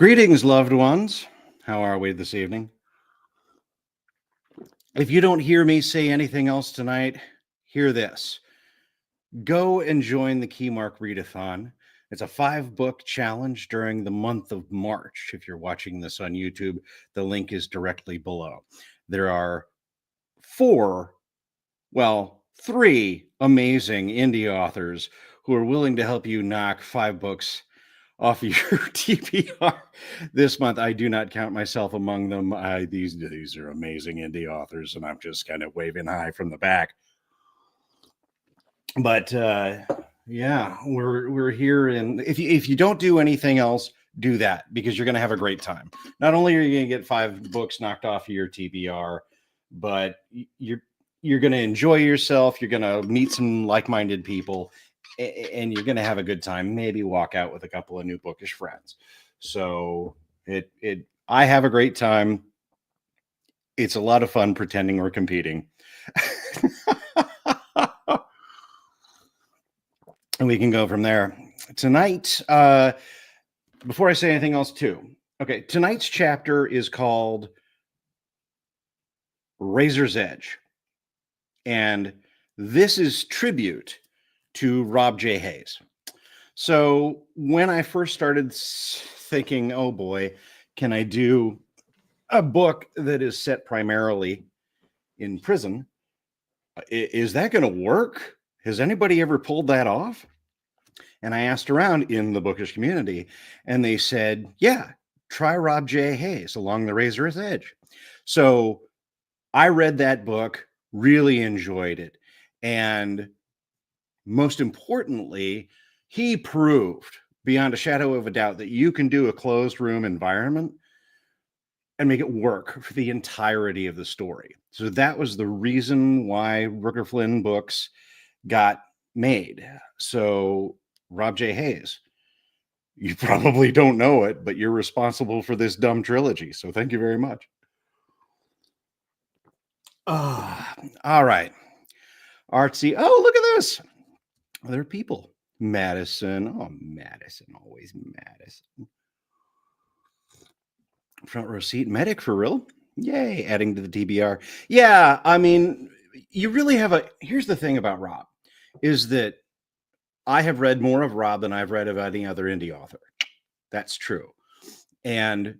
Greetings, loved ones. How are we this evening? If you don't hear me say anything else tonight, hear this. Go and join the Keymark Readathon. It's a 5-book challenge during the month of March. If you're watching this on YouTube, the link is directly below. There are three amazing indie authors who are willing to help you knock 5 books off of your TBR this month. I do not count myself among them. These are amazing indie authors, and I'm just kind of waving hi from the back. But yeah, we're here, and if you don't do anything else, do that, because you're going to have a great time. Not only are you going to get 5 books knocked off of your TBR, but you're going to enjoy yourself. You're going to meet some like-minded people, and you're going to have a good time. Maybe walk out with a couple of new bookish friends. So I have a great time. It's a lot of fun pretending we're competing. And we can go from there. Tonight, before I say anything else too, okay, tonight's chapter is called Razor's Edge. And this is tribute to Rob J. Hayes. So when I first started thinking, oh boy, can I do a book that is set primarily in prison? Is that going to work? Has anybody ever pulled that off? And I asked around in the bookish community, and they said, yeah, try Rob J. Hayes, Along the Razor's Edge. So I read that book, really enjoyed it. And most importantly, he proved beyond a shadow of a doubt that you can do a closed room environment and make it work for the entirety of the story. So that was the reason why Rooker Flynn books got made. So Rob J. Hayes, you probably don't know it, but you're responsible for this dumb trilogy. So thank you very much. All right. Artsy. Oh, look at this. There are people. Madison. Oh, Madison. Always Madison. Front row seat. Medic for real. Yay. Adding to the TBR. Yeah. I mean, you really have here's the thing about Rob is that I have read more of Rob than I've read of any other indie author. That's true. And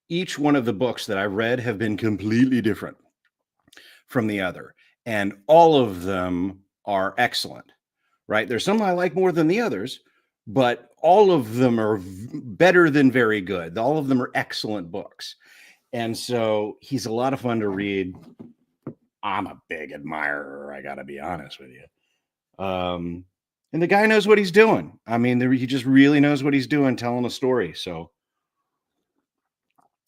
each one of the books that I've read have been completely different from the other. And all of them are excellent, right? There's some I like more than the others, but all of them are better than very good. All of them are excellent books. And so he's a lot of fun to read. I'm a big admirer, I got to be honest with you. And the guy knows what he's doing. I mean, he just really knows what he's doing, telling a story. So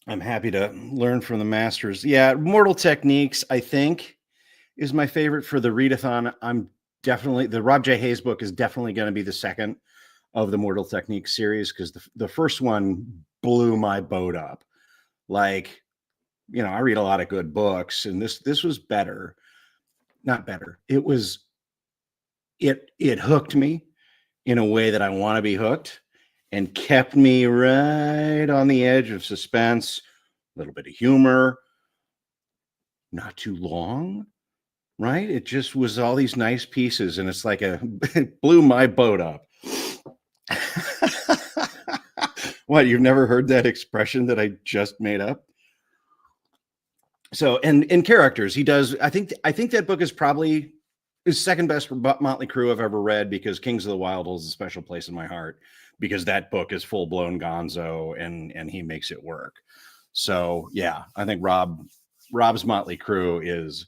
I'm happy to learn from the masters. Yeah, Mortal Techniques, I think, is my favorite for the readathon. The Rob J. Hayes book is definitely going to be the second of the Mortal Techniques series, because the first one blew my boat up. Like, I read a lot of good books, and this was better. Not better. It hooked me in a way that I want to be hooked, and kept me right on the edge of suspense, a little bit of humor, not too long, right? It just was all these nice pieces, and it's like it blew my boat up. What, you've never heard that expression that I just made up? So, and in characters, he does, I think that book is probably his second best Motley Crue I've ever read, because Kings of the Wild holds a special place in my heart, because that book is full-blown gonzo, and he makes it work. So yeah, I think Rob's Motley Crue is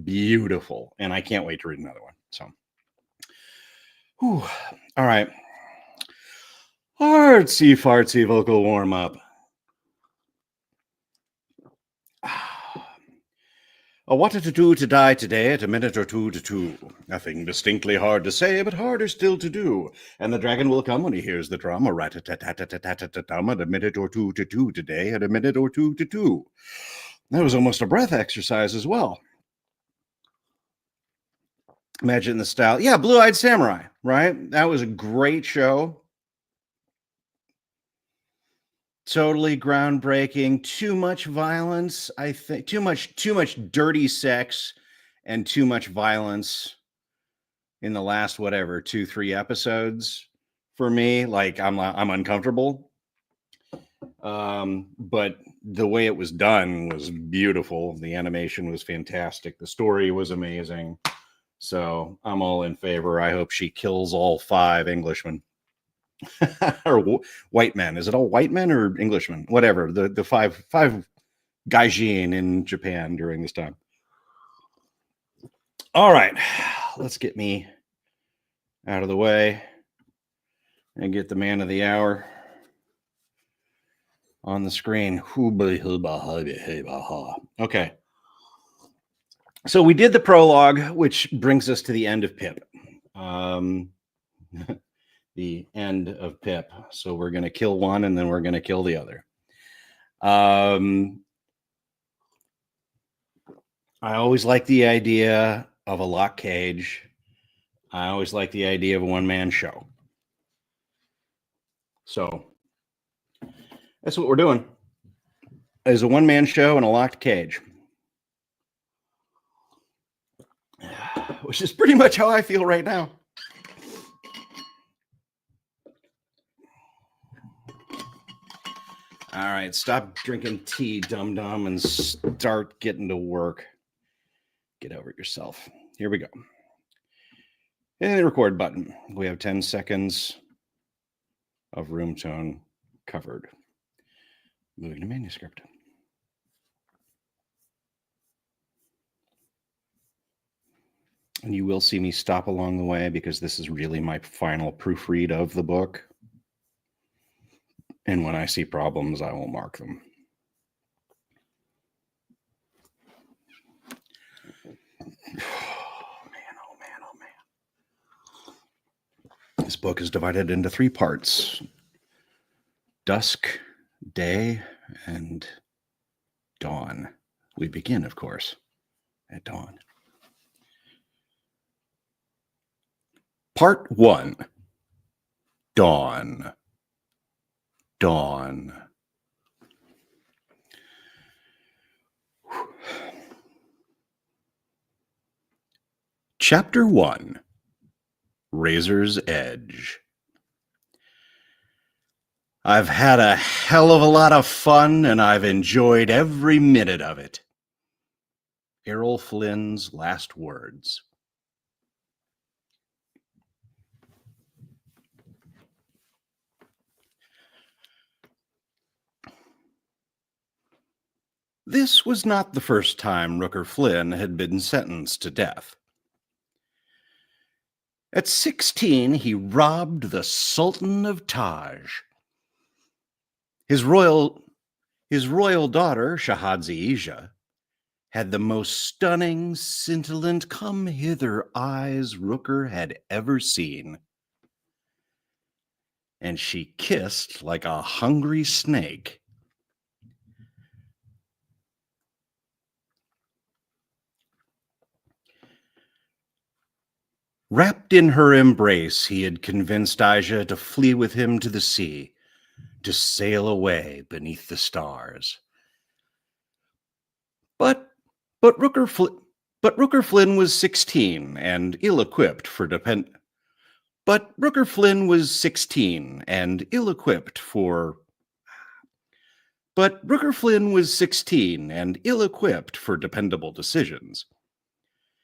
beautiful, and I can't wait to read another one. So, whew. All right. Artsy fartsy vocal warm-up. What to do to die today at a minute or two to two. Nothing distinctly hard to say, but harder still to do. And the dragon will come when he hears the drum. A rat-a-tat-tat-tat-tat-tat-tum at a minute or two to two today at a minute or two to two. That was almost a breath exercise as well. Imagine the style. Yeah, Blue-Eyed Samurai, right? That was a great show. totally groundbreaking. Too much violence, I think. Too much dirty sex and too much violence in the last whatever 2-3 episodes for me. Like I'm uncomfortable. But the way it was done was beautiful. The animation was fantastic. The story was amazing. So I'm all in favor. I hope she kills all 5 Englishmen. Or white men. Is it all white men or Englishmen? Whatever. The five gaijin in Japan during this time. All right, let's get me out of the way and get the man of the hour on the screen. Okay. So we did the prologue, which brings us to the end of Pip. The end of Pip. So we're going to kill one and then we're going to kill the other. I always like the idea of a locked cage. I always like the idea of a one-man show. So that's what we're doing. Is a one-man show and a locked cage. Which is pretty much how I feel right now. All right, stop drinking tea, dum-dum, and start getting to work. Get over it yourself. Here we go. And the record button. We have 10 seconds of room tone covered. Moving to manuscript. And you will see me stop along the way because this is really my final proofread of the book. And when I see problems, I will mark them. Oh man. This book is divided into 3 parts. Dusk, day, and dawn. We begin, of course, at dawn. Part 1. Dawn. Dawn. Chapter 1. Razor's Edge. I've had a hell of a lot of fun, and I've enjoyed every minute of it. Errol Flynn's last words. This was not the first time Rooker Flynn had been sentenced to death. At 16, he robbed the Sultan of Taj. His royal daughter, Shahadzi-Ija, had the most stunning, scintillant, come-hither eyes Rooker had ever seen. And she kissed like a hungry snake. Wrapped in her embrace, he had convinced Ija to flee with him to the sea, to sail away beneath the stars. But Rooker Flynn was 16 and ill-equipped for But Rooker Flynn was 16 and ill-equipped for dependable decisions.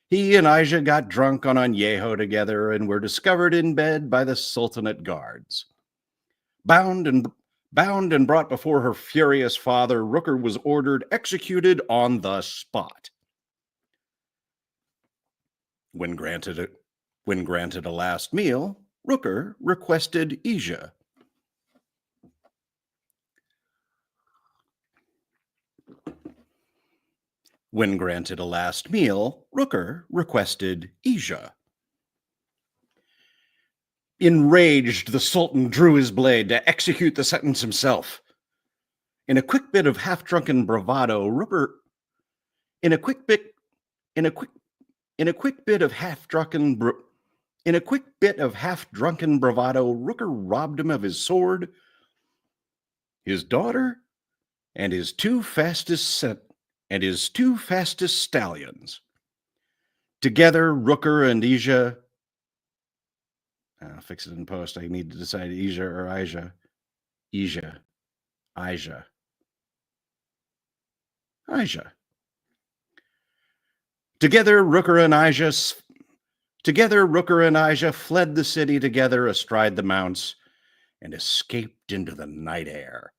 He and Ija got drunk on añejo together and were discovered in bed by the Sultanate guards. Bound and brought before her furious father, Rooker was ordered executed on the spot. When granted a last meal, Rooker requested Ija. When granted a last meal, Rooker requested Ija. Enraged, the Sultan drew his blade to execute the sentence himself. In a quick bit of half-drunken bravado, Rooker robbed him of his sword, his daughter, and his two fastest stallions. Together, Rooker and Ija. I'll fix it in post. I need to decide Ija or Ija. Ija. Together, Rooker and Ija fled the city together astride the mounts and escaped into the night air.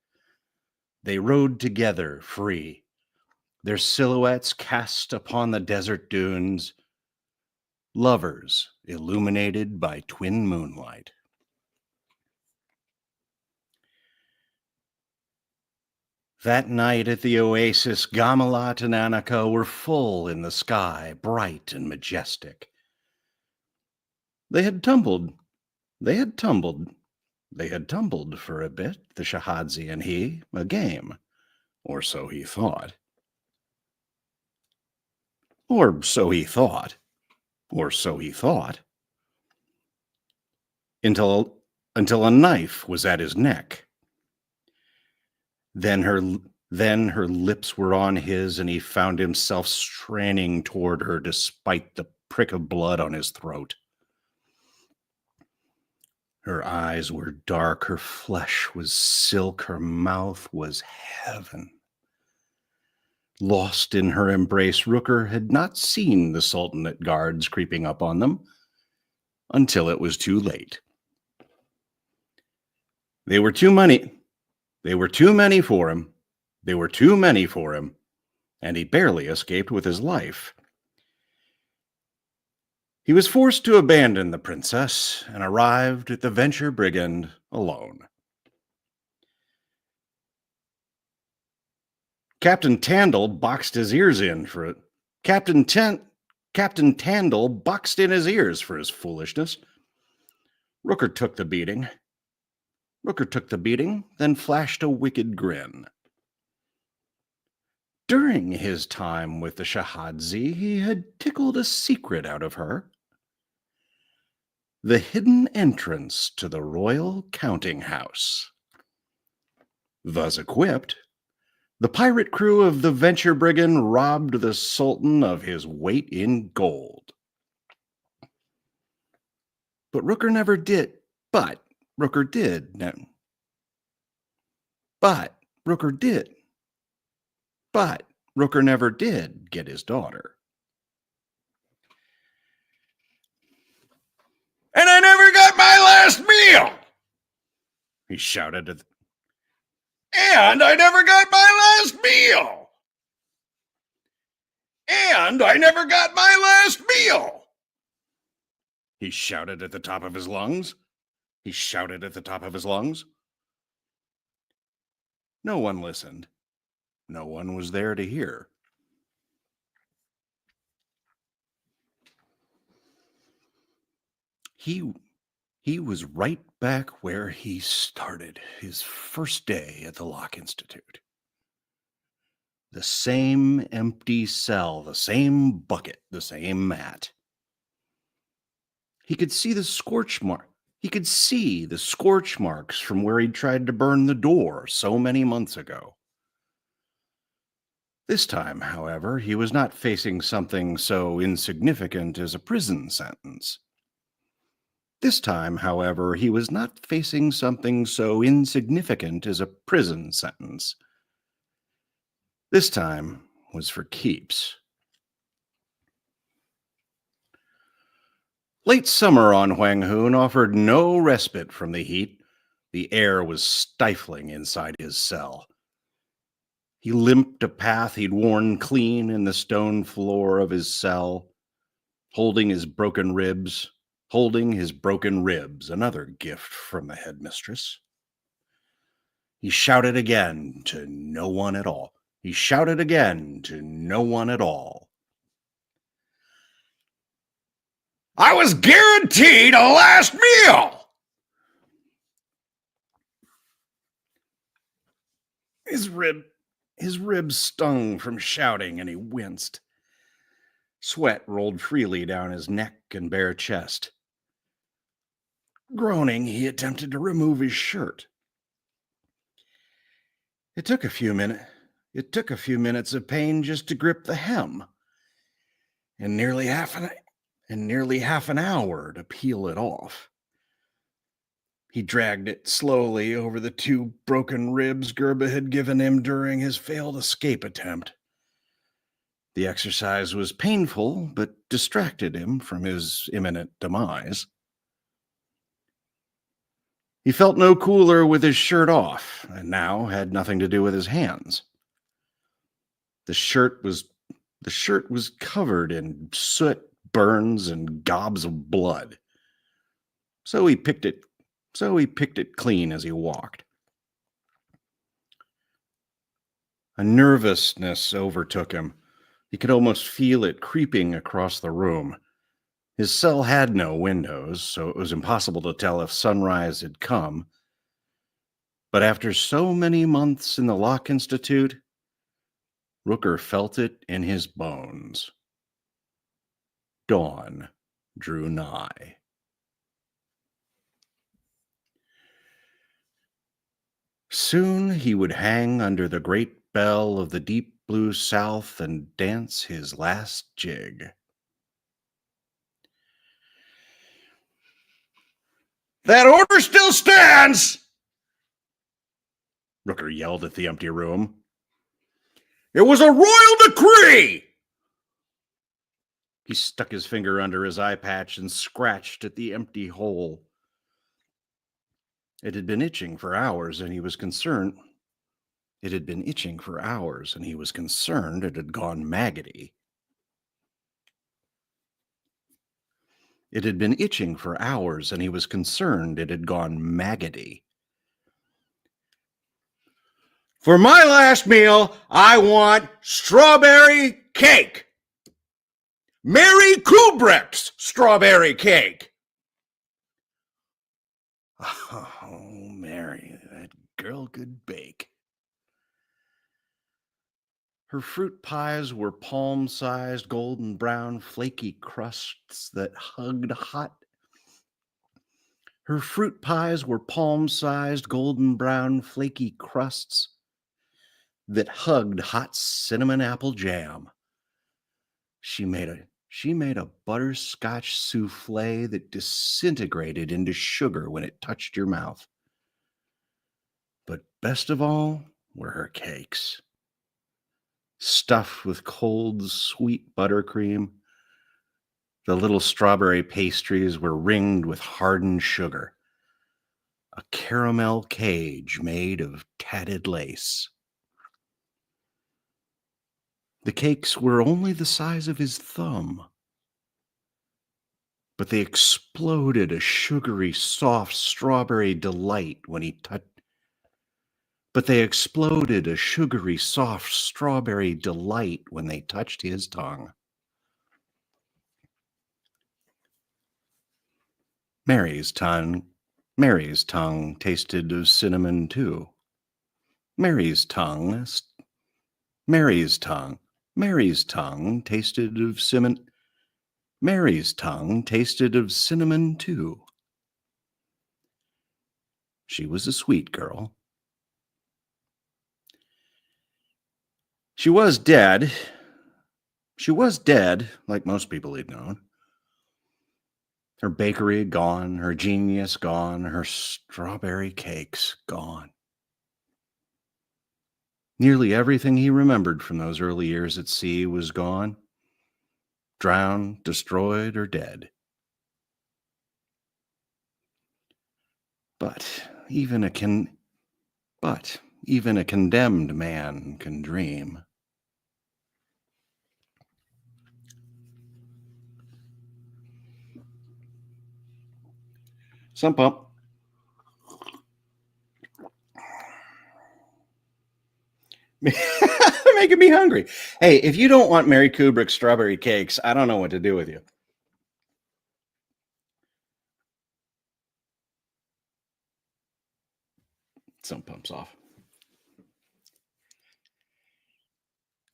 They rode together free, their silhouettes cast upon the desert dunes, lovers illuminated by twin moonlight. That night at the oasis, Gamelat and Annika were full in the sky, bright and majestic. They had tumbled for a bit, the Shahadzi and he, a game, or so he thought. Until a knife was at his neck. Then her lips were on his, and he found himself straining toward her despite the prick of blood on his throat. Her eyes were dark, her flesh was silk, her mouth was heaven. Lost in her embrace, Rooker had not seen the Sultanate guards creeping up on them until it was too late. They were too many for him, and he barely escaped with his life. He was forced to abandon the princess and arrived at the Venture Brigand alone. Captain Tandle boxed his ears in for it. Captain Tandle boxed in his ears for his foolishness. Rooker took the beating, then flashed a wicked grin. During his time with the Shahadzi, he had tickled a secret out of her. The hidden entrance to the royal counting house. Thus equipped, the pirate crew of the Venture Brigand robbed the Sultan of his weight in gold. But Rooker never did. But Rooker never did get his daughter. And I never got my last meal, he shouted at And I never got my last meal. He shouted at the top of his lungs. No one listened. No one was there to hear. He was right back where he started his first day at the Locke Institute. The same empty cell, the same bucket, the same mat. He could see the scorch marks from where he'd tried to burn the door so many months ago. This time, however, he was not facing something so insignificant as a prison sentence. This time was for keeps. Late summer on Huanghoon offered no respite from the heat. The air was stifling inside his cell. He limped a path he'd worn clean in the stone floor of his cell, holding his broken ribs, another gift from the headmistress. He shouted again to no one at all. I was guaranteed a last meal! His ribs stung from shouting, and he winced. Sweat rolled freely down his neck and bare chest. Groaning, he attempted to remove his shirt. It took a few minutes. It took a few minutes of pain just to grip the hem, and nearly half an hour to peel it off. He dragged it slowly over the 2 broken ribs Gerba had given him during his failed escape attempt. The exercise was painful, but distracted him from his imminent demise. He felt no cooler with his shirt off, and now had nothing to do with his hands. The shirt was covered in soot, burns, and gobs of blood. So he picked it clean as he walked. A nervousness overtook him. He could almost feel it creeping across the room. His cell had no windows, so it was impossible to tell if sunrise had come. But after so many months in the Locke Institute, Rooker felt it in his bones. Dawn drew nigh. Soon he would hang under the great bell of the deep blue South and dance his last jig. That order still stands! Rooker yelled at the empty room. It was a royal decree! He stuck his finger under his eye patch and scratched at the empty hole. It had been itching for hours, and he was concerned. It had been itching for hours, and he was concerned it had gone maggoty. It had been itching for hours, and he was concerned it had gone maggoty. For my last meal, I want strawberry cake. Mary Kubrick's strawberry cake. Oh, Mary, that girl could bake. Her fruit pies were palm-sized, golden brown, flaky crusts that hugged hot. Her fruit pies were palm-sized, golden brown, flaky crusts that hugged hot cinnamon apple jam. She made a butterscotch souffle that disintegrated into sugar when it touched your mouth. But best of all were her cakes. Stuffed with cold, sweet buttercream, the little strawberry pastries were ringed with hardened sugar. A caramel cage made of tatted lace. The cakes were only the size of his thumb, but they exploded a sugary, soft strawberry delight when he touched. But they exploded a sugary, soft strawberry delight when they touched his tongue. Mary's tongue tasted of cinnamon too. Mary's tongue tasted of cinnamon. Mary's tongue tasted of cinnamon too. She was a sweet girl. She was dead. Like most people he'd known. Her bakery gone, her genius gone, her strawberry cakes gone. Nearly everything he remembered from those early years at sea was gone, drowned, destroyed, or dead. But even a condemned man can dream. Some pump. Making me hungry. Hey, if you don't want Mary Kubrick's strawberry cakes, I don't know what to do with you. Some pumps off.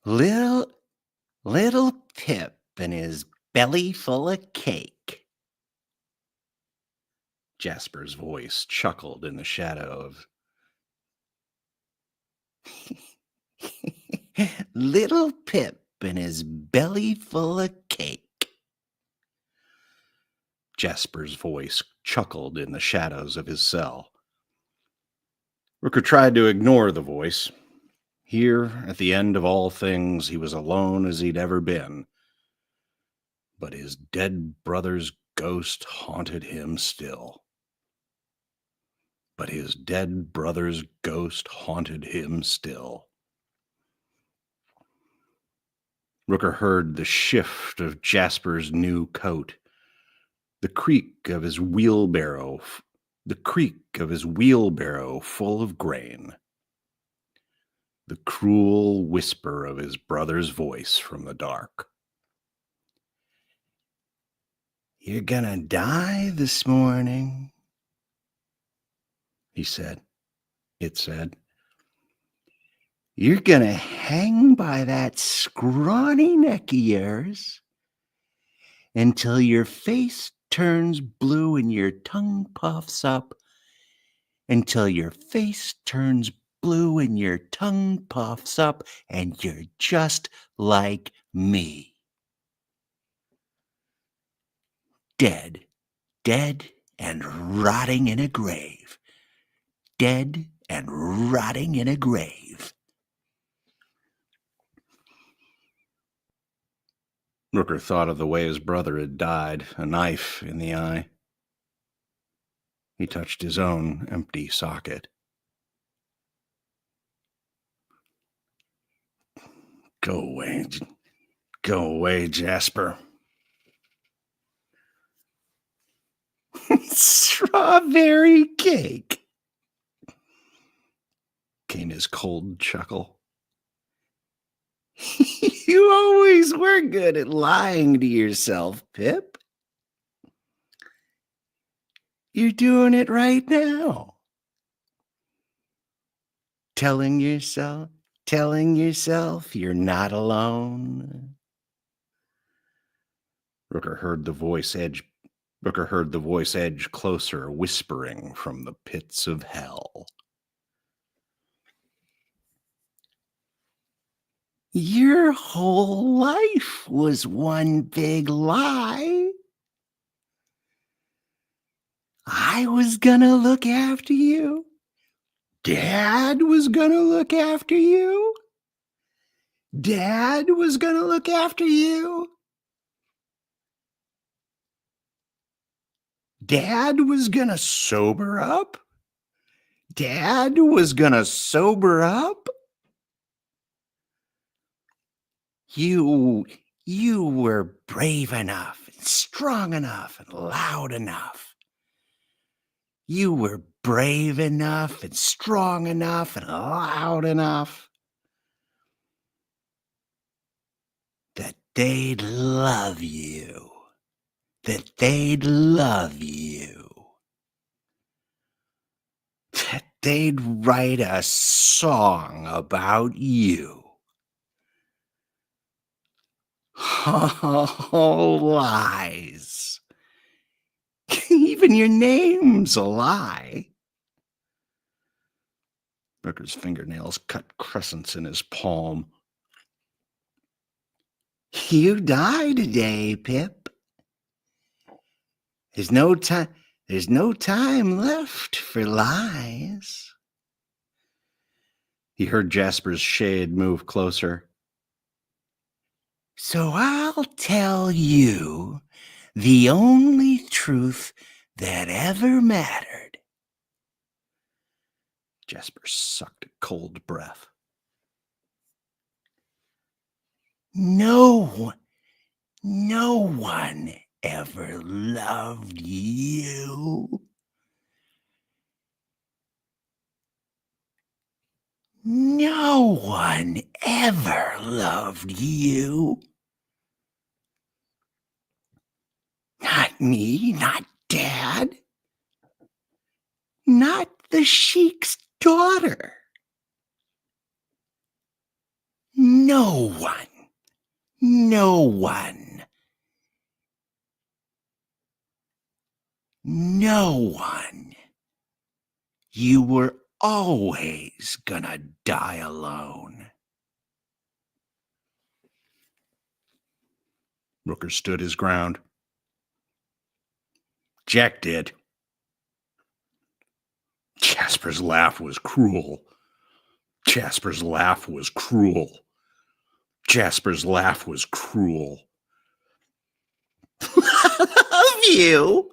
Little Pip and his belly full of cake. Jasper's voice chuckled in the shadow of. Little Pip and his belly full of cake. Jasper's voice chuckled in the shadows of his cell. Rooker tried to ignore the voice. Here, at the end of all things, he was alone as he'd ever been. But his dead brother's ghost haunted him still. Rooker heard the shift of Jasper's new coat, the creak of his wheelbarrow full of grain, the cruel whisper of his brother's voice from the dark. "You're gonna die this morning," he said. It said, "You're gonna hang by that scrawny neck of yours until your face turns blue and your tongue puffs up, until your face turns blue and your tongue puffs up, and you're just like me. Dead, dead and rotting in a grave. Dead and rotting in a grave." Rooker thought of the way his brother had died, a knife in the eye. He touched his own empty socket. Go away, Jasper." "Strawberry cake," came his cold chuckle. "You always were good at lying to yourself, Pip. You're doing it right now. Telling yourself you're not alone." Rooker heard the voice edge closer, whispering from the pits of hell. "Your whole life was one big lie. I was gonna look after you. Dad was gonna look after you. Dad was gonna look after you. Dad was gonna sober up. Dad was gonna sober up. You were brave enough, and strong enough, and loud enough. You were brave enough, and strong enough, and loud enough that they'd love you. That they'd love you. That they'd write a song about you. All lies. Even your name's a lie." Rooker's fingernails cut crescents in his palm. "You die today, Pip. There's no time left for lies." He heard Jasper's shade move closer. "So I'll tell you the only truth that ever mattered." Jasper sucked a cold breath. No one ever loved you. No one ever loved you. Not me, not Dad. Not the sheik's daughter. No one. No one. No one. You were always gonna die alone. Rooker stood his ground. Jack did. Jasper's laugh was cruel. Jasper's laugh was cruel. Jasper's laugh was cruel. Love you.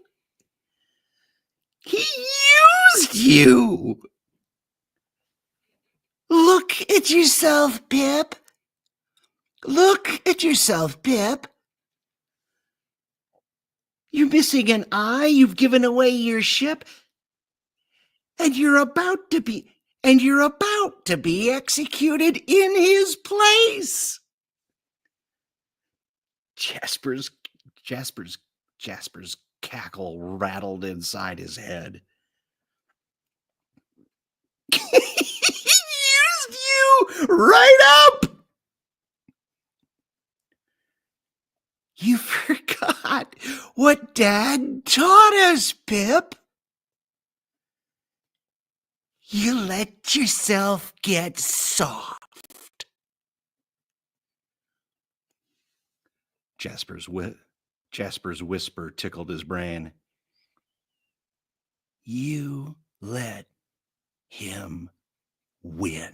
He used you. Look at yourself, Pip. Look at yourself, Pip. You're missing an eye. You've given away your ship. And you're about to be executed in his place. Jasper's cackle rattled inside his head. He used you right up. You forgot what Dad taught us, Pip. You let yourself get soft. Jasper's whisper tickled his brain. You let him win.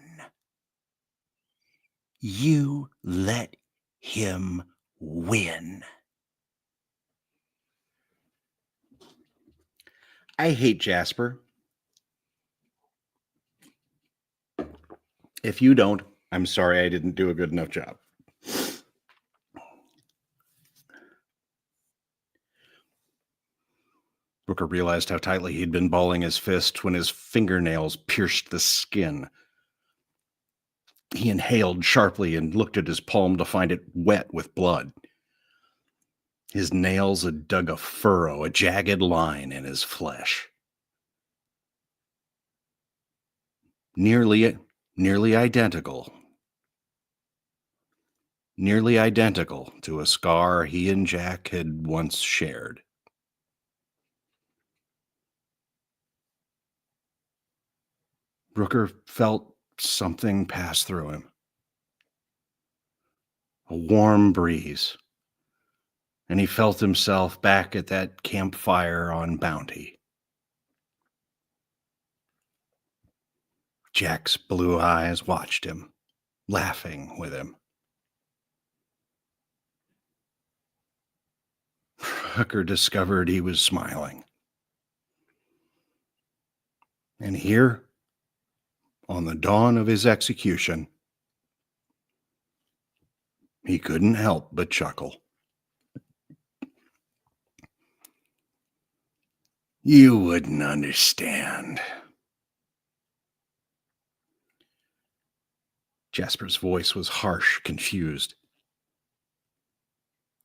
You let him win. I hate Jasper. If you don't, I'm sorry I didn't do a good enough job. Rooker realized how tightly he'd been balling his fist when his fingernails pierced the skin. He inhaled sharply and looked at his palm to find it wet with blood. His nails had dug a furrow, a jagged line in his flesh. Nearly identical to a scar he and Jack had once shared. Rooker felt something pass through him. A warm breeze, and he felt himself back at that campfire on Bounty. Jack's blue eyes watched him, laughing with him. Rooker discovered he was smiling. And here, on the dawn of his execution, he couldn't help but chuckle. You wouldn't understand. Jasper's voice was harsh, confused.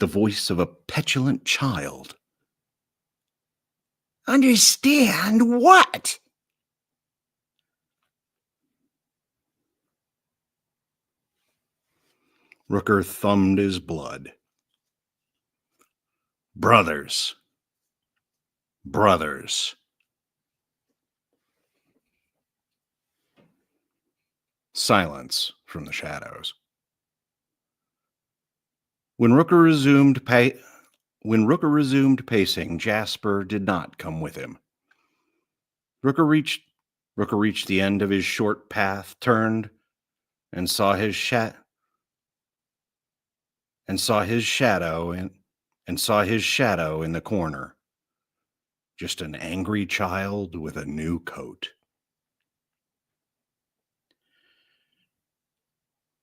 The voice of a petulant child. Understand what? Rooker thumbed his blood. Brothers. Silence from the shadows. When Rooker resumed pacing, Jasper did not come with him. Rooker reached the end of his short path, turned, and saw his shadow in the corner. Just an angry child with a new coat.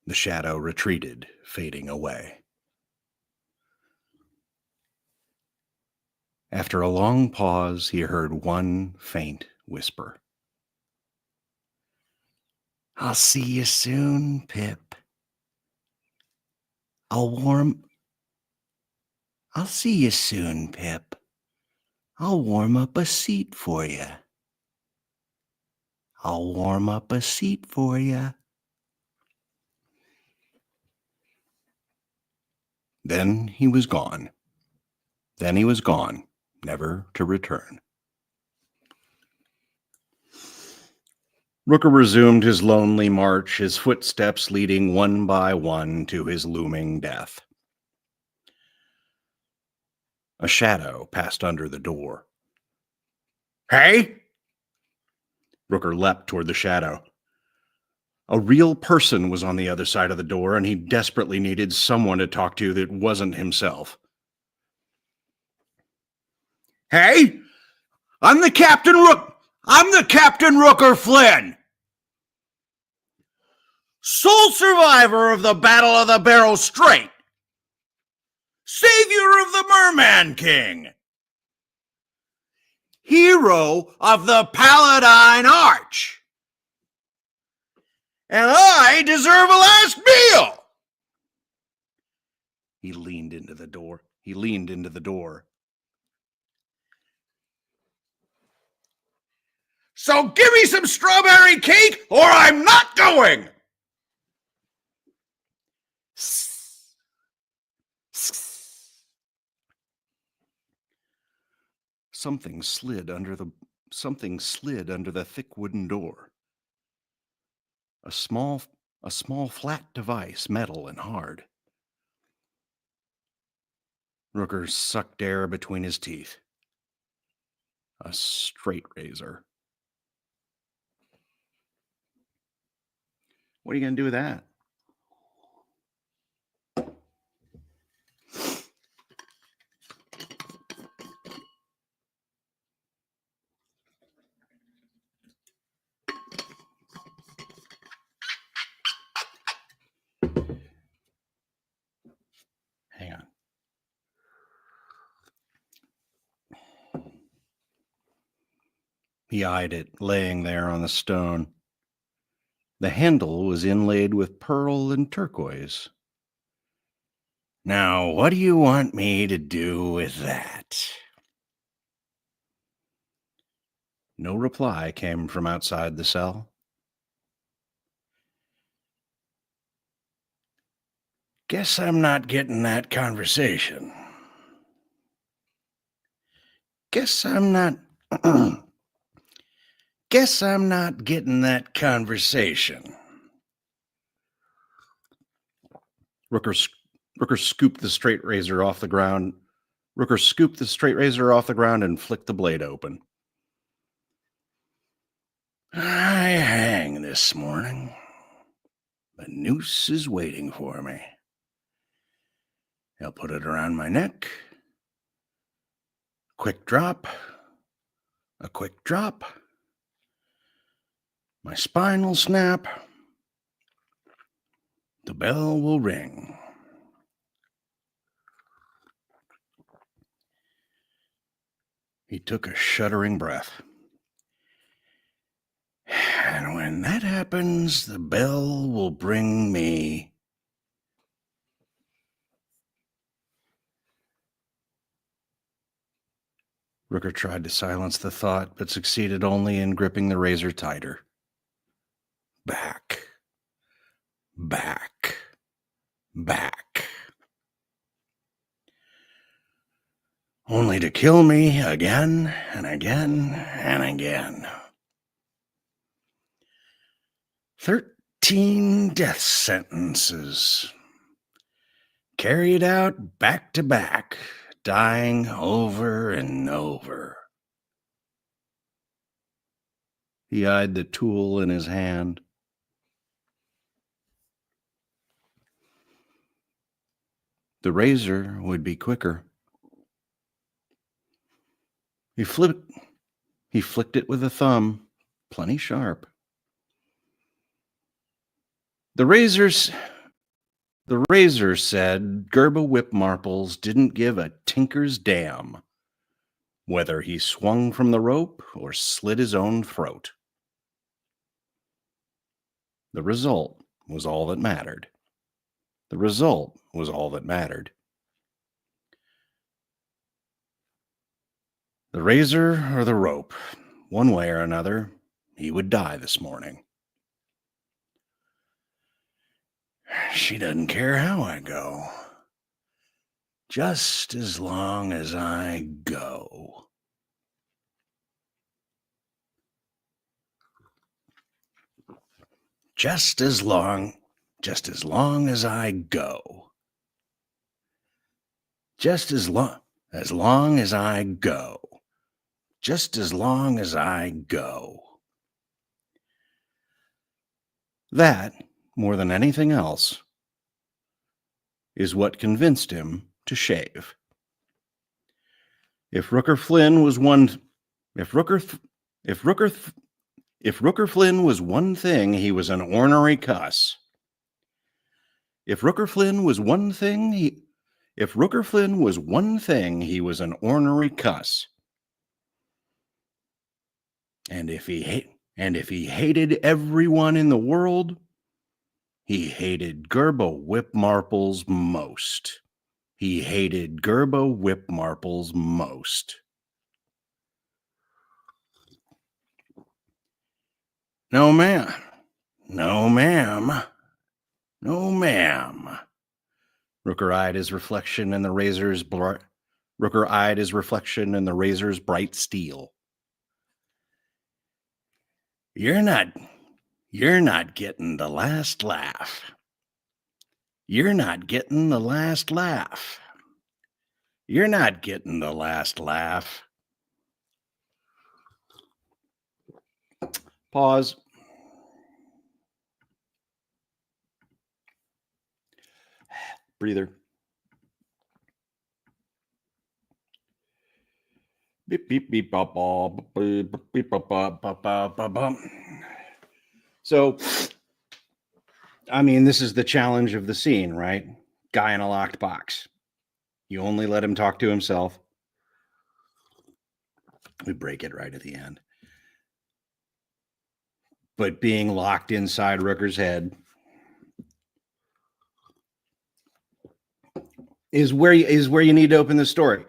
The shadow retreated, fading away. After a long pause, he heard one faint whisper. I'll see you soon, Pip. I'll see you soon, Pip. I'll warm up a seat for you. Then he was gone, never to return. Rooker resumed his lonely march, his footsteps leading one by one to his looming death. A shadow passed under the door. "Hey!" Rooker leapt toward the shadow. A real person was on the other side of the door, and he desperately needed someone to talk to that wasn't himself. "Hey! I'm the Captain Rooker Flynn! Sole survivor of the Battle of the Barrow Strait! Savior of the Merman King! Hero of the Paladine Arch! And I deserve a last meal!" He leaned into the door. "So give me some strawberry cake or I'm not going!" Something slid under the thick wooden door. A small flat device, metal and hard. Rooker sucked air between his teeth. A straight razor. What are you going to do with that? Hang on. He eyed it, laying there on the stone. The handle was inlaid with pearl and turquoise. "Now, what do you want me to do with that?" No reply came from outside the cell. "Guess I'm not getting that conversation. Guess I'm not getting that conversation." Rooker scooped the straight razor off the ground. And flicked the blade open. "I hang this morning. The noose is waiting for me. I'll put it around my neck. Quick drop. A quick drop. My spine will snap. The bell will ring." He took a shuddering breath. "And when that happens, the bell will bring me..." Rooker tried to silence the thought, but succeeded only in gripping the razor tighter. Back. Back. Back. Only to kill me again and again and again. 13 death sentences. Carried out back to back, dying over and over. He eyed the tool in his hand. The razor would be quicker. He flicked it with a thumb, plenty sharp. The razor said Gerba Whipmarples didn't give a tinker's damn whether he swung from the rope or slit his own throat. The result was all that mattered. The razor or the rope, one way or another, he would die this morning. She doesn't care how I go, just as long as I go. Just as long as I go. Just as long as long as I go. Just as long as I go. That, more than anything else, is what convinced him to shave. If Rooker Flynn was one, if Rooker, if Rooker, if Rooker Flynn was one thing, he was an ornery cuss. If Rooker Flynn was one thing, if Rooker Flynn was one thing, he was an ornery cuss. And if he hated everyone in the world, he hated Gerbo Whipmarples most. He hated Gerbo Whipmarples most. No, ma'am. No, ma'am. No, ma'am. Rooker eyed his reflection in the razor's bright steel. You're not getting the last laugh. You're not getting the last laugh. You're not getting the last laugh. Pause. Breather. Beep, beep, beep, bop, bop, beep, beep, bop, bop, bop, bop, bop, bop. So, I mean, this is the challenge of the scene, right? Guy in a locked box. You only let him talk to himself. We break it right at the end. But being locked inside Rooker's head is where you need to open the story.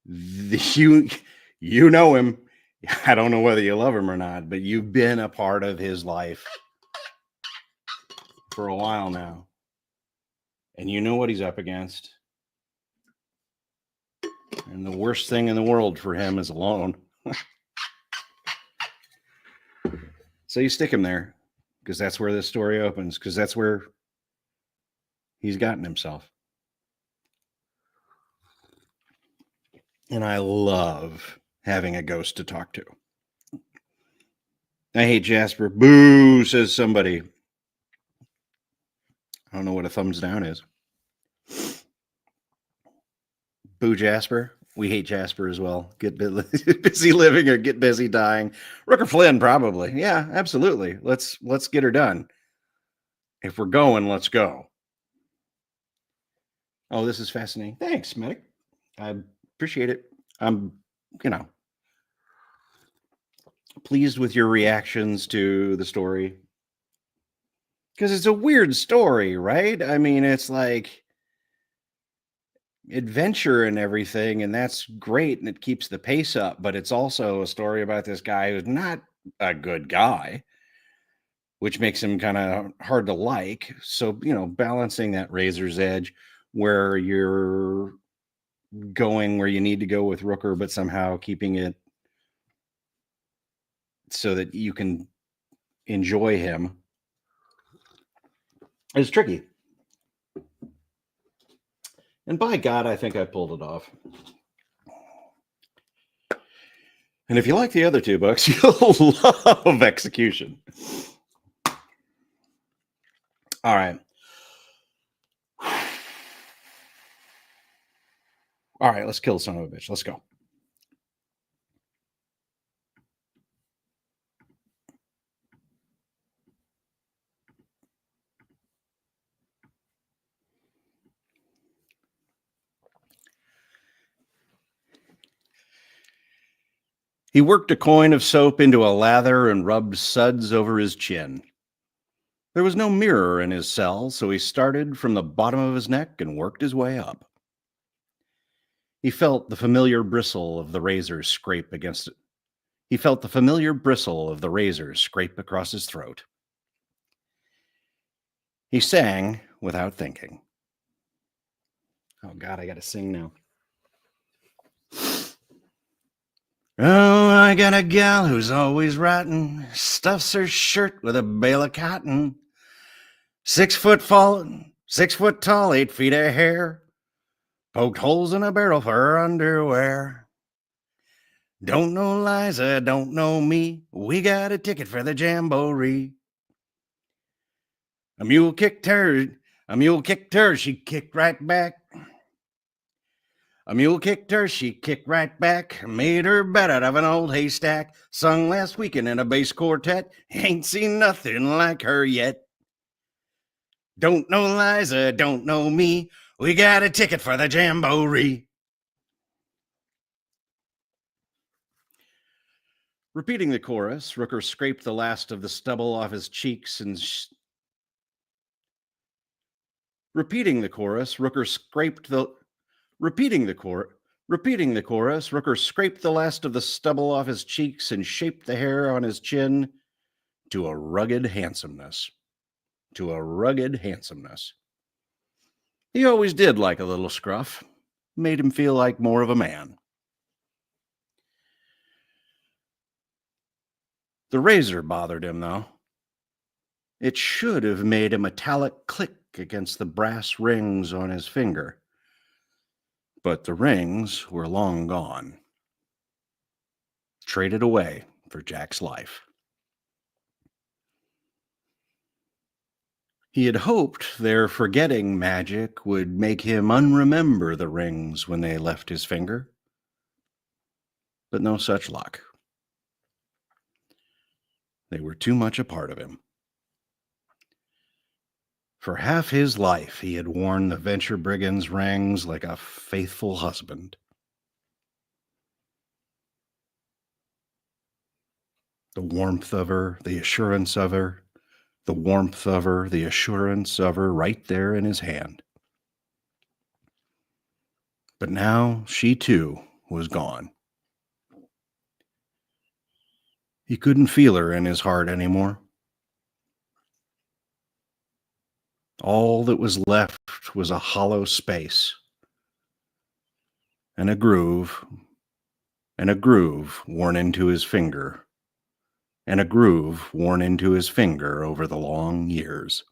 You know him. I don't know whether you love him or not, but you've been a part of his life for a while now. And you know what he's up against. And the worst thing in the world for him is alone. So you stick him there because that's where this story opens, because that's where he's gotten himself. And I love having a ghost to talk to. I hate Jasper. Boo, says somebody. I don't know what a thumbs down is. Boo, Jasper. We hate Jasper as well. Get busy living or get busy dying. Rooker Flynn, probably. Yeah, absolutely. Let's get her done. If we're going, let's go. Oh, this is fascinating. Thanks, Medic. I appreciate it. I'm, pleased with your reactions to the story. Because it's a weird story, right? I mean, it's like adventure and everything, and that's great, and it keeps the pace up, but it's also a story about this guy who's not a good guy, which makes him kind of hard to like. So, balancing that razor's edge where you're going where you need to go with Rooker, but somehow keeping it so that you can enjoy him is tricky. And by God, I think I pulled it off. And if you like the other two books, you'll love Execution. All right. All right, let's kill son of a bitch. Let's go. He worked a coin of soap into a lather and rubbed suds over his chin. There was no mirror in his cell, so he started from the bottom of his neck and worked his way up. He felt the familiar bristle of the razor scrape against it. He felt the familiar bristle of the razor scrape across his throat. He sang without thinking. Oh, God, I got to sing now. Oh, I got a gal who's always rotten, stuffs her shirt with a bale of cotton. 6 foot tall, 8 feet of hair. Poked holes in a barrel for her underwear. Don't know Liza, don't know me. We got a ticket for the jamboree. A mule kicked her, she kicked right back. A mule kicked her, she kicked right back. Made her bed out of an old haystack. Sung last weekend in a bass quartet. Ain't seen nothing like her yet. Don't know Liza, don't know me. We got a ticket for the jamboree. Repeating the chorus, Rooker scraped the last of the stubble off his cheeks and repeating the chorus, Rooker scraped the last of the stubble off his cheeks and shaped the hair on his chin to a rugged handsomeness. He always did like a little scruff. Made him feel like more of a man. The razor bothered him, though. It should have made a metallic click against the brass rings on his finger. But the rings were long gone. Traded away for Jack's life. He had hoped their forgetting magic would make him unremember the rings when they left his finger. But no such luck. They were too much a part of him. For half his life, he had worn the venture brigand's rings like a faithful husband. The warmth of her, the assurance of her, right there in his hand. But now she too was gone. He couldn't feel her in his heart anymore. All that was left was a hollow space and a groove worn into his finger, over the long years,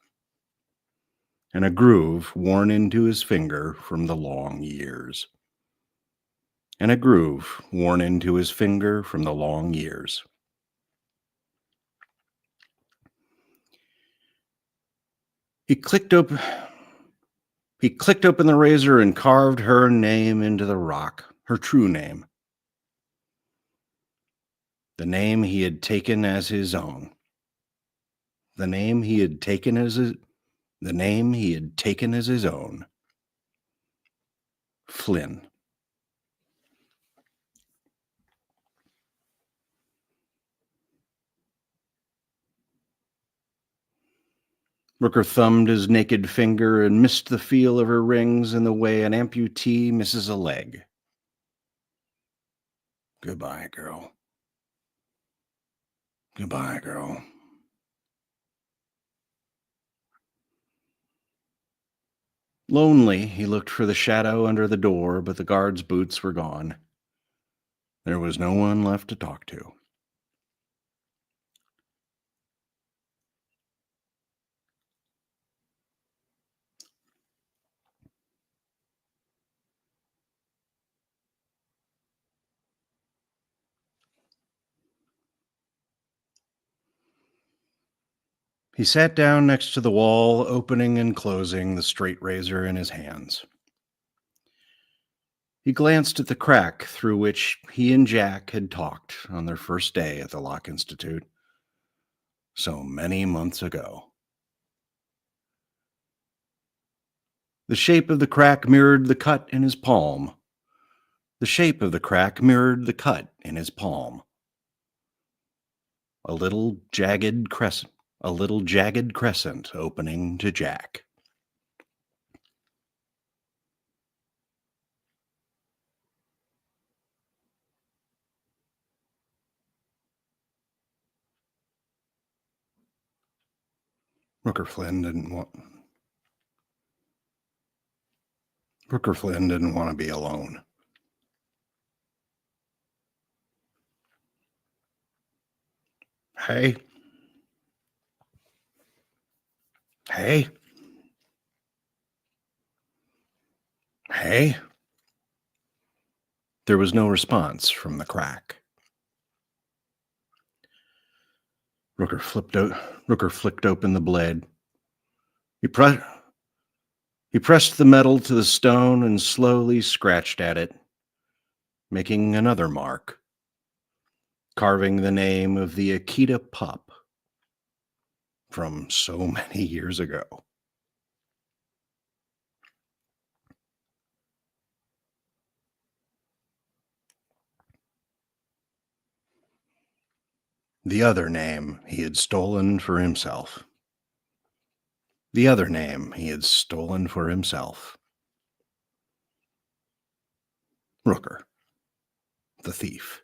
and a groove worn into his finger from the long years, and a groove worn into his finger from the long years. He clicked open the razor and carved her name into the rock, her true name. The name he had taken as his own. The name he had taken as his own. Flynn. Rooker thumbed his naked finger and missed the feel of her rings in the way an amputee misses a leg. Goodbye, girl. Goodbye, girl. Lonely, he looked for the shadow under the door, but the guard's boots were gone. There was no one left to talk to. He sat down next to the wall, opening and closing the straight razor in his hands. He glanced at the crack through which he and Jack had talked on their first day at the Locke Institute, so many months ago. The shape of the crack mirrored the cut in his palm. A little jagged crescent opening to Jack. Rooker Flynn didn't want to be alone. Hey. Hey. There was no response from the crack. Rooker flicked open the blade. He, pre- he pressed the metal to the stone and slowly scratched at it, making another mark, carving the name of the Akita pup from so many years ago. The other name he had stolen for himself. The other name he had stolen for himself. Rooker, the thief.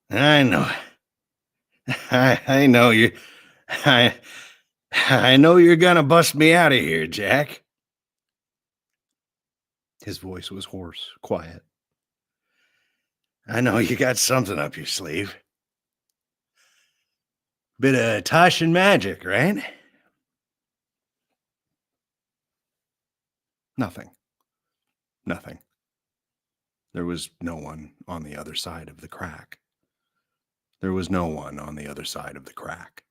I know. I know you. I I know you're gonna bust me out of here, Jack. His voice was hoarse, quiet. I know you got something up your sleeve. Bit of Tashin magic, right? Nothing. Nothing. There was no one on the other side of the crack. There was no one on the other side of the crack.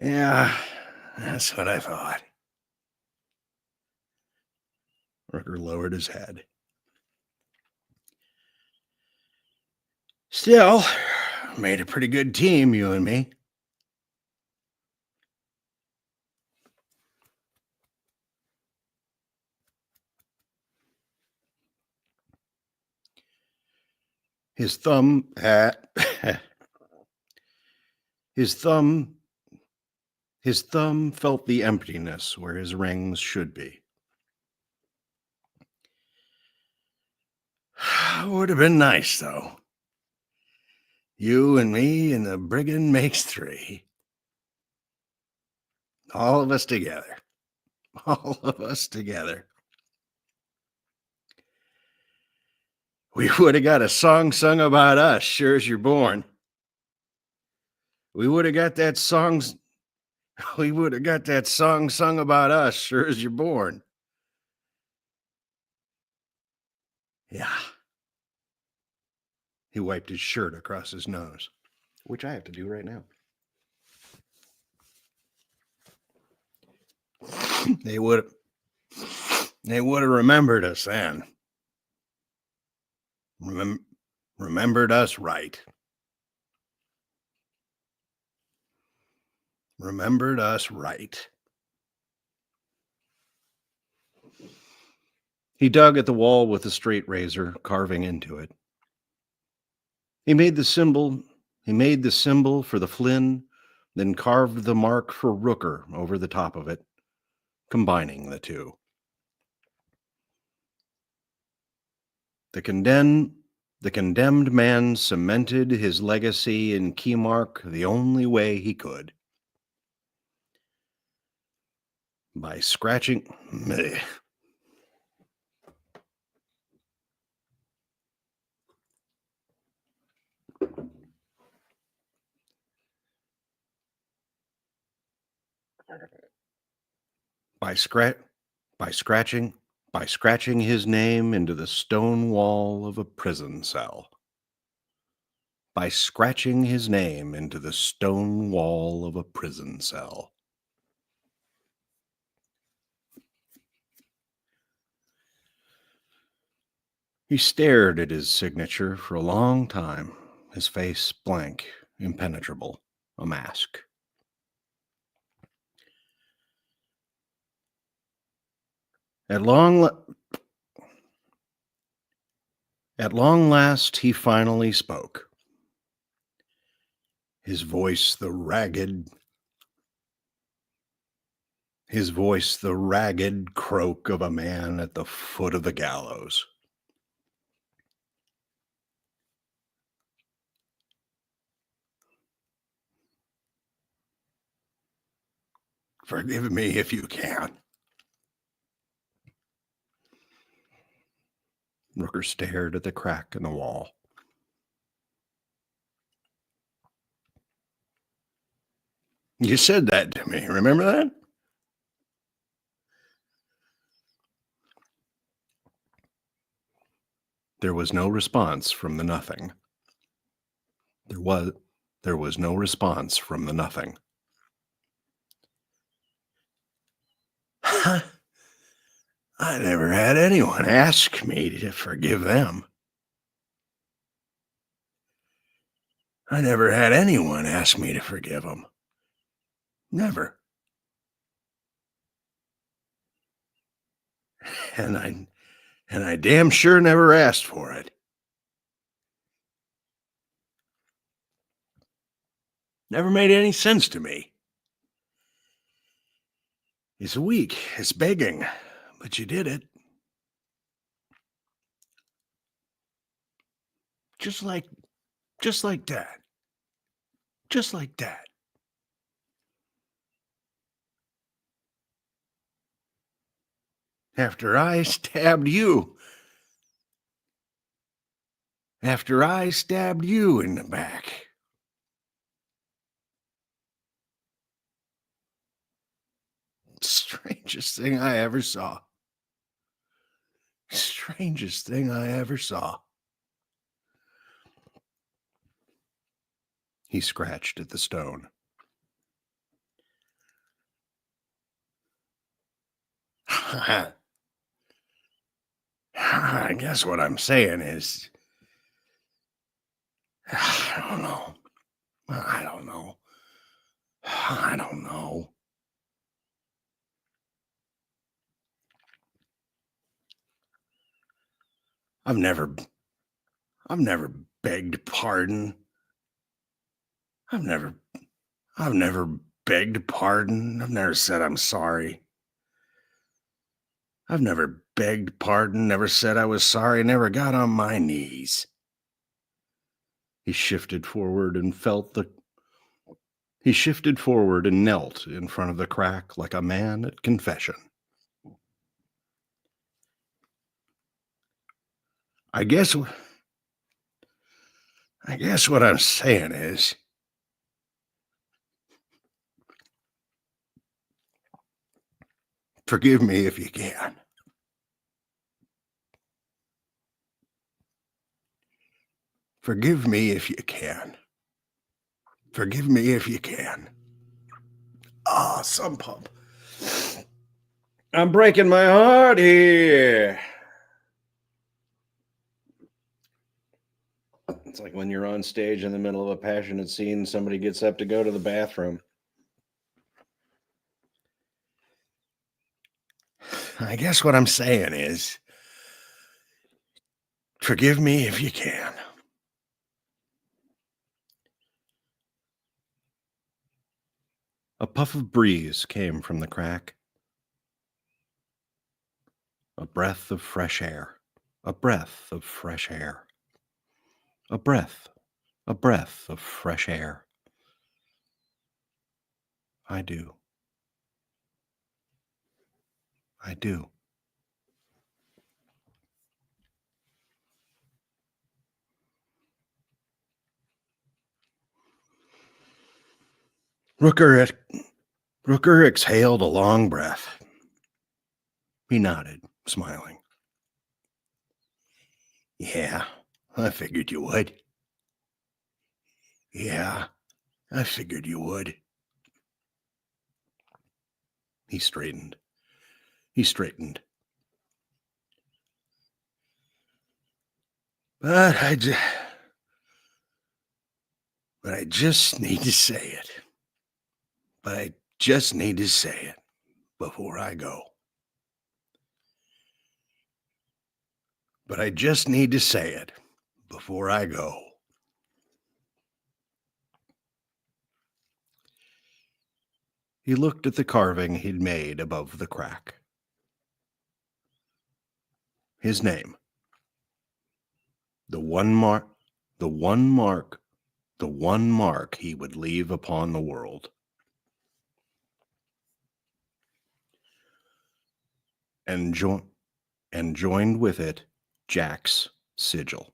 Yeah, that's what I thought. Rooker lowered his head. Still, made a pretty good team, you and me. His thumb, his thumb, his thumb felt the emptiness where his rings should be. Would have been nice, though. You and me and the brigand makes three. All of us together. All of us together. We would have got a song sung about us, sure as you're born. We would have got that song. We would have got that song sung about us, sure as you're born. Yeah. He wiped his shirt across his nose, which I have to do right now. They would have remembered us then. Remembered us right. Remembered us right. He dug at the wall with a straight razor, carving into it. He made the symbol for the Flynn, then carved the mark for Rooker over the top of it, combining the two. The condemned man cemented his legacy in Keymark the only way he could. By scratching... By scratching his name into the stone wall of a prison cell. By scratching his name into the stone wall of a prison cell. He stared at his signature for a long time, his face blank, impenetrable, a mask. At long last, he finally spoke. His voice the ragged croak of a man at the foot of the gallows. Forgive me if you can. Rooker stared at the crack in the wall. You said that to me. Remember that? There was no response from the nothing. There was no response from the nothing. I never had anyone ask me to forgive them. I never had anyone ask me to forgive them. Never. And I damn sure never asked for it. Never made any sense to me. It's weak. It's begging. But you did it. Just like that. Just like that. After I stabbed you. After I stabbed you in the back. Strangest thing I ever saw. Strangest thing I ever saw. He scratched at the stone. I guess what I'm saying is, I don't know. I don't know. I don't know. I've never begged pardon. I've never begged pardon. I've never said I'm sorry. I've never begged pardon, never said I was sorry, never got on my knees. He shifted forward and knelt in front of the crack like a man at confession. I guess what I'm saying is, forgive me if you can. Forgive me if you can. Forgive me if you can. Ah, some pump. I'm breaking my heart here. It's like when you're on stage in the middle of a passionate scene, somebody gets up to go to the bathroom. I guess what I'm saying is, forgive me if you can. A puff of breeze came from the crack. A breath of fresh air. A breath of fresh air. A breath of fresh air. I do. I do. Rooker exhaled a long breath. He nodded, smiling. Yeah, I figured you would. Yeah, I figured you would. He straightened. But I just need to say it. But I just need to say it before I go. But I just need to say it before I go. He looked at the carving he'd made above the crack. His name. The one mark he would leave upon the world. And joined with it Jack's sigil.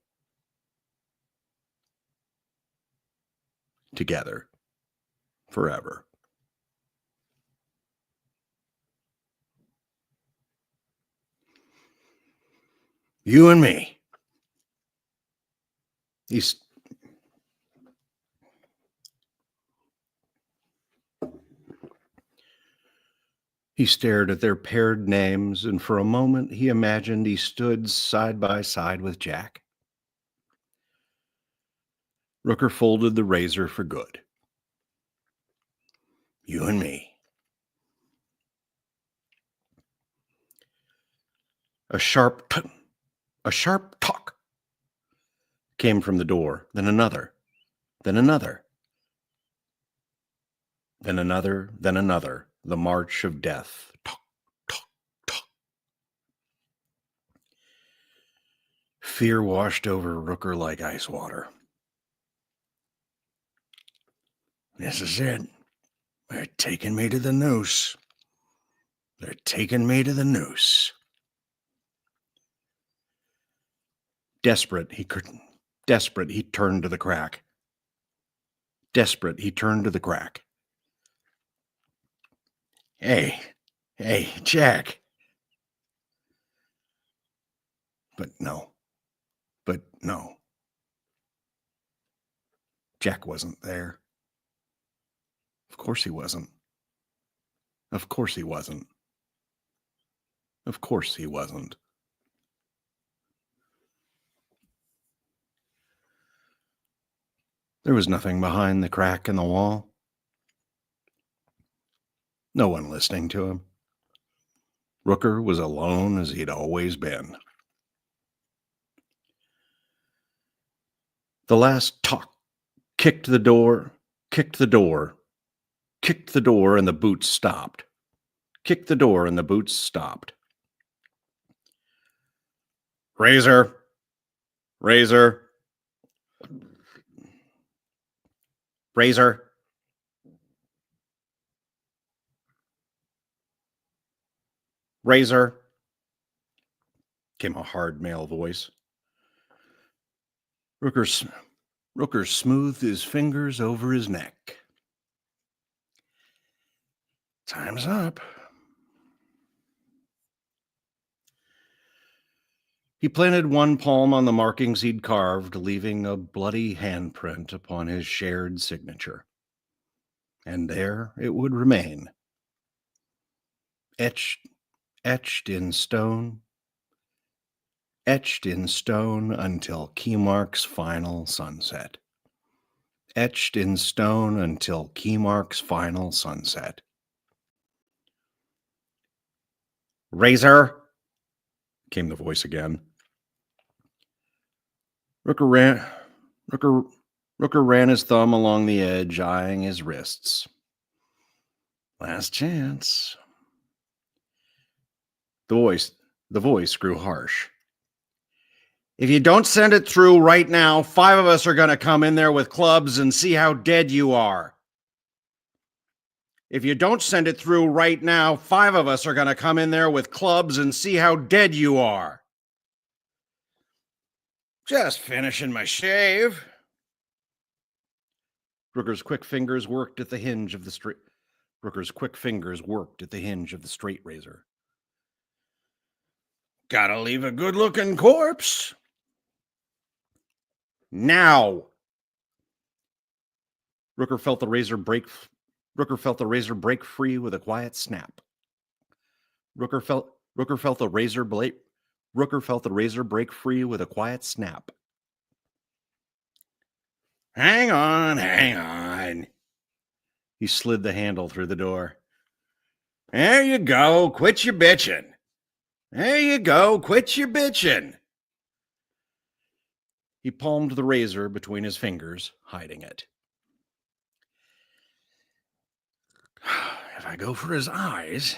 Together. Forever. You and me. He stared at their paired names, and for a moment he imagined he stood side by side with Jack. Rooker folded the razor for good. You and me. A sharp talk came from the door, then another, then another, then another, then another, the march of death. Talk, talk, talk. Fear washed over Rooker like ice water. This is it. They're taking me to the noose. They're taking me to the noose. Desperate, he turned to the crack. Desperate, he turned to the crack. Hey, Jack. But no. Jack wasn't there. Of course he wasn't. Of course he wasn't. Of course he wasn't. There was nothing behind the crack in the wall. No one listening to him. Rooker was alone as he'd always been. The last talk kicked the door, and the boots stopped. Kicked the door, and the boots stopped. Razor. Razor. Razor. Razor. Came a hard male voice. Rooker smoothed his fingers over his neck. Time's up. He planted one palm on the markings he'd carved, leaving a bloody handprint upon his shared signature. And there it would remain, etched in stone until Keymark's final sunset. Etched in stone until Keymark's final sunset. Razor, came the voice again. Rooker ran his thumb along the edge, eyeing his wrists. Last chance. The voice grew harsh. If you don't send it through right now, 5 of us are going to come in there with clubs and see how dead you are. If you don't send it through right now, 5 of us are going to come in there with clubs and see how dead you are. Just finishing my shave. Rooker's quick fingers worked at the hinge of the straight razor. Gotta leave a good-looking corpse. Now. Rooker felt the razor break free with a quiet snap. Rooker felt the razor break free with a quiet snap. Hang on. He slid the handle through the door. There you go. Quit your bitching. He palmed the razor between his fingers, hiding it. If I go for his eyes.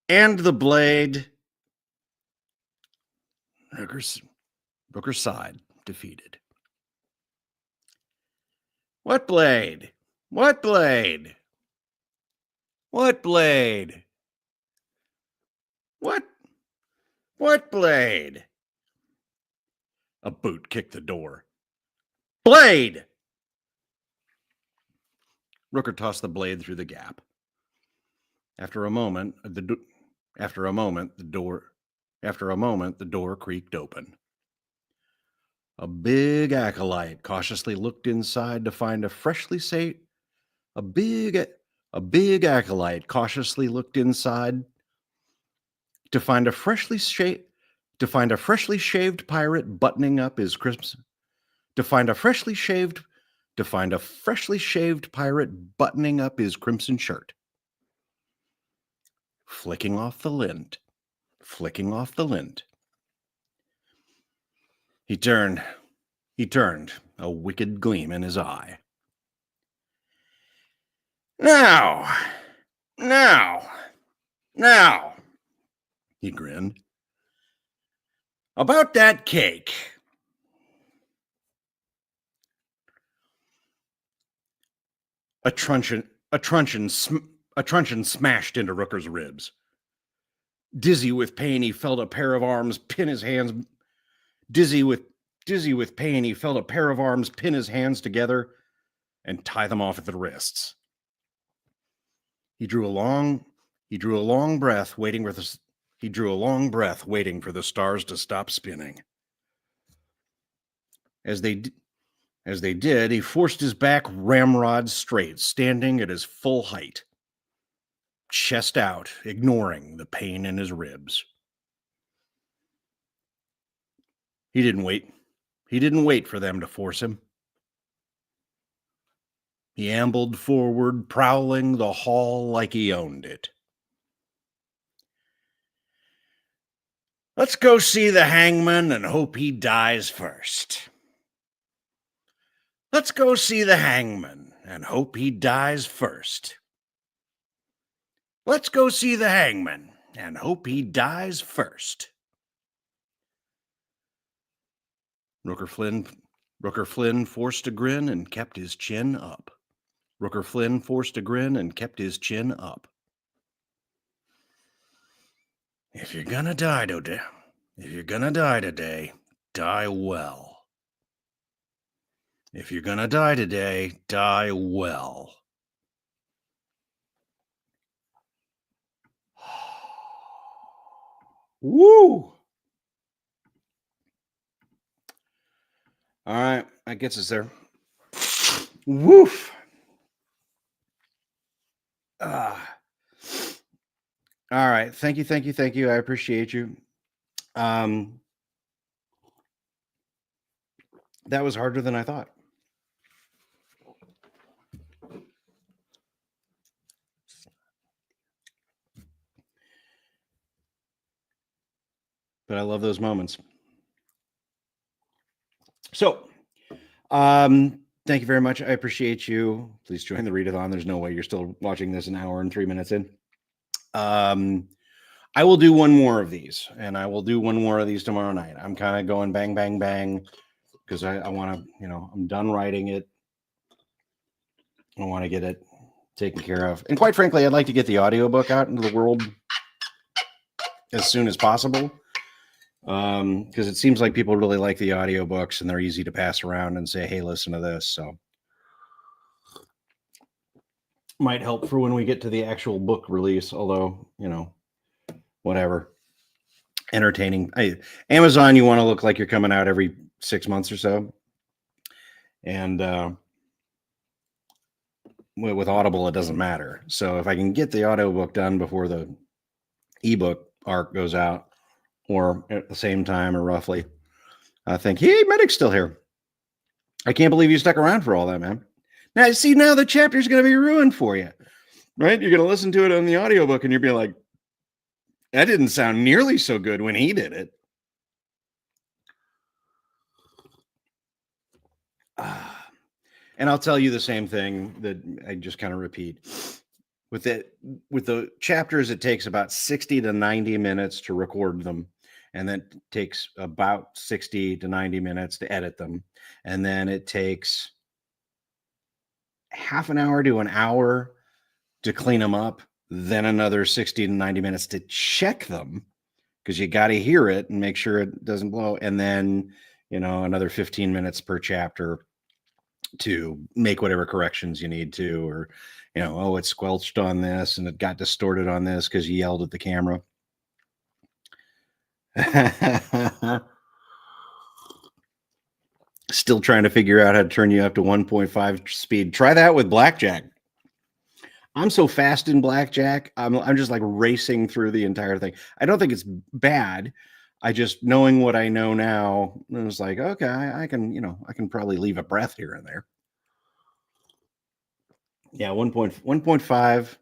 And the blade. Rooker sighed, defeated. What blade? What? What blade? A boot kicked the door. Blade! Rooker tossed the blade through the gap. After a moment, the door creaked open. A big acolyte cautiously looked inside to find a freshly shaved. A big acolyte cautiously looked inside to find a freshly shaved pirate buttoning up his crisp. To find a freshly shaved pirate buttoning up his crimson shirt. Flicking off the lint. He turned, a wicked gleam in his eye. Now, he grinned. About that cake. A truncheon smashed into Rooker's ribs. Dizzy with pain, he felt a pair of arms pin his hands. Dizzy with pain, he felt a pair of arms pin his hands together and tie them off at the wrists. He drew a long breath, waiting for the stars to stop spinning. As they did, he forced his back ramrod straight, standing at his full height, chest out, ignoring the pain in his ribs. He didn't wait for them to force him. He ambled forward, prowling the hall like he owned it. Let's go see the hangman and hope he dies first. Let's go see the hangman and hope he dies first. Let's go see the hangman and hope he dies first. Rooker Flynn forced a grin and kept his chin up. If you're gonna die today, die well. If you're gonna die today, die well. Woo! All right, that gets us there. Woof. All right, thank you. I appreciate you. That was harder than I thought. But I love those moments. So, thank you very much. I appreciate you. Please join the readathon. There's no way you're still watching this an hour and 3 minutes in. I will do one more of these, and I will do one more of these tomorrow night. I'm kind of going bang, bang, bang, because I want to, I'm done writing it. I want to get it taken care of. And quite frankly, I'd like to get the audiobook out into the world as soon as possible. Because it seems like people really like the audiobooks and they're easy to pass around and say, hey, listen to this. So might help for when we get to the actual book release, although, whatever. Entertaining. Amazon, you want to look like you're coming out every 6 months or so. And with Audible, it doesn't matter. So if I can get the audiobook done before the ebook arc goes out, or at the same time or roughly, I think, hey, Medic's still here. I can't believe you stuck around for all that, man. Now the chapter's going to be ruined for you, right? You're going to listen to it on the audiobook and you'll be like, that didn't sound nearly so good when he did it. And I'll tell you the same thing that I just kind of repeat. With the chapters, it takes about 60 to 90 minutes to record them. And then it takes about 60 to 90 minutes to edit them. And then it takes half an hour to an hour to clean them up. Then another 60 to 90 minutes to check them. because you got to hear it and make sure it doesn't blow. And then, another 15 minutes per chapter to make whatever corrections you need to, or, oh, it squelched on this and it got distorted on this because you yelled at the camera. Still trying to figure out how to turn you up to 1.5 speed. Try that with blackjack. I'm so fast in blackjack. I'm just like racing through the entire thing. I don't think it's bad. I just, knowing what I know now, I was like, okay, I can probably leave a breath here and there. Yeah, 1.5.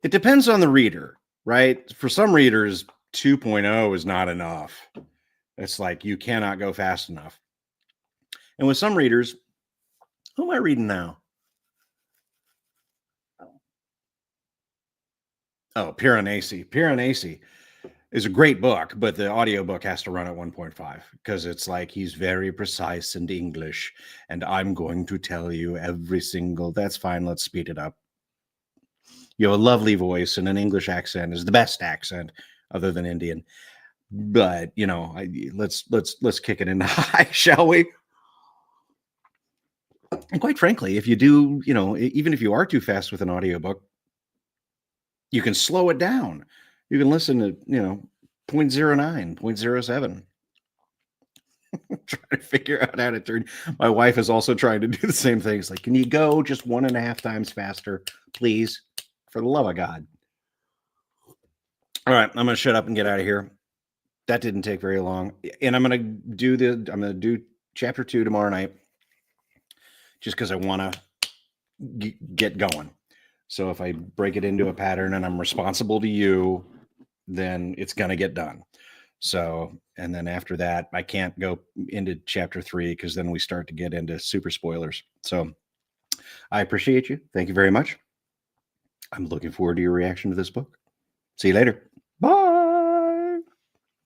It depends on the reader, right? For some readers, 2.0 is not enough. It's like you cannot go fast enough. And with some readers, who am I reading now? Oh, Piranesi. Piranesi is a great book, but the audiobook has to run at 1.5 because it's like he's very precise in English, and I'm going to tell you every single. That's fine. Let's speed it up. You have a lovely voice, and an English accent is the best accent other than Indian. But let's kick it into high, shall we? And quite frankly, if you do, even if you are too fast with an audiobook, you can slow it down. You can listen to, 0.09, 0.07. Trying to figure out how to turn. My wife is also trying to do the same thing. It's like, can you go just 1.5 times faster, please? For the love of God. All right, I'm gonna shut up and get out of here. That didn't take very long. And I'm gonna do chapter 2 tomorrow night, just because I want to get going. So if I break it into a pattern and I'm responsible to you, then it's gonna get done. So, and then after that, I can't go into chapter 3 because then we start to get into super spoilers. So I appreciate you. Thank you very much. I'm looking forward to your reaction to this book. See you later. Bye.